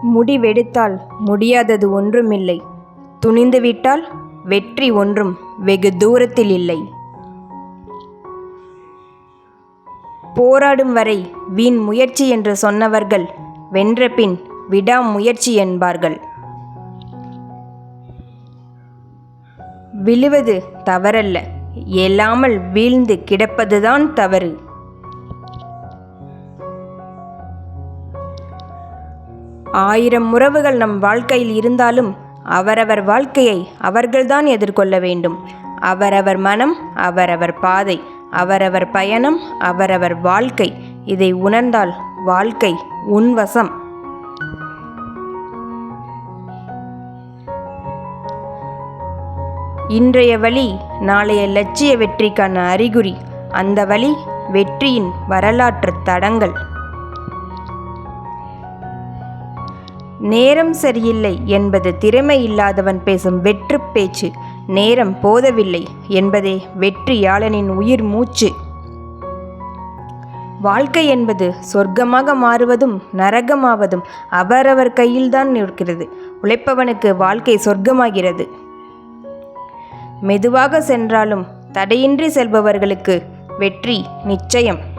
முடிவெடுத்தால் முடியாதது ஒன்றுமில்லை. துணிந்துவிட்டால் வெற்றி ஒன்றும் வெகு தூரத்தில் இல்லை. போராடும் வரை வீண் முயற்சி என்று சொன்னவர்கள் வென்றபின் விடாமுயற்சி என்பார்கள். விழுவது தவறல்ல, இயலாமல் வீழ்ந்து கிடப்பதுதான் தவறு. ஆயிரம் உறவுகள் நம் வாழ்க்கையில் இருந்தாலும் அவரவர் வாழ்க்கையை அவர்கள்தான் எதிர்கொள்ள வேண்டும். அவரவர் மனம், அவரவர் பாதை, அவரவர் பயணம், அவரவர் வாழ்க்கை. இதை உணர்ந்தால் வாழ்க்கை உன்வசம். இன்றைய வழி நாளைய லட்சிய வெற்றிக்கான அறிகுறி. அந்த வழி வெற்றியின் வரலாற்று தடங்கள். நேரம் சரியில்லை என்பது திறமை இல்லாதவன் பேசும் வெற்று பேச்சு. நேரம் போதவில்லை என்பதே வெற்றியாளனின் உயிர் மூச்சு. வாழ்க்கை என்பது சொர்க்கமாக மாறுவதும் நரகமாவதும் அவரவர் கையில்தான் இருக்கிறது. உழைப்பவனுக்கு வாழ்க்கை சொர்க்கமாகிறது. மெதுவாக சென்றாலும் தடையின்றி செல்பவர்களுக்கு வெற்றி நிச்சயம்.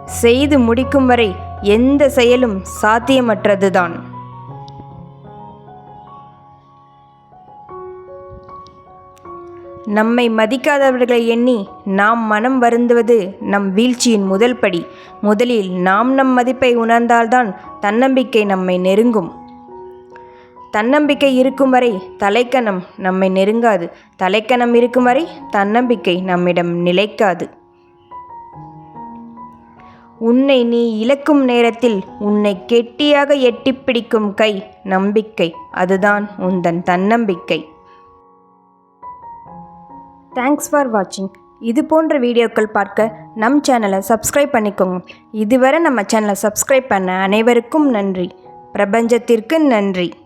செய்து முடிக்கும் வரை எந்த செயலும் சாத்தியமற்றதுதான். நம்மை மதிக்காதவர்களை எண்ணி நாம் மனம் வருந்துவது நம் வீழ்ச்சியின் முதல் படி. முதலில் நாம் நம் மதிப்பை உணர்ந்தால்தான் தன்னம்பிக்கை நம்மை நெருங்கும். தன்னம்பிக்கை இருக்கும் வரை தலைக்கணம் நம்மை நெருங்காது. தலைக்கணம் இருக்கும் வரை தன்னம்பிக்கை நம்மிடம் நிலைக்காது. உன்னை நீ இழக்கும் நேரத்தில் உன்னை கெட்டியாக எட்டிப்பிடிக்கும் கை நம்பிக்கை. அதுதான் உந்தன் தன்னம்பிக்கை. தேங்க்ஸ் ஃபார் வாட்சிங். இது போன்ற வீடியோக்கள் பார்க்க நம் சேனலை சப்ஸ்கிரைப் பண்ணிக்கோங்க. இதுவரை நம்ம சேனலை சப்ஸ்கிரைப் பண்ண அனைவருக்கும் நன்றி. பிரபஞ்சத்திற்கு நன்றி.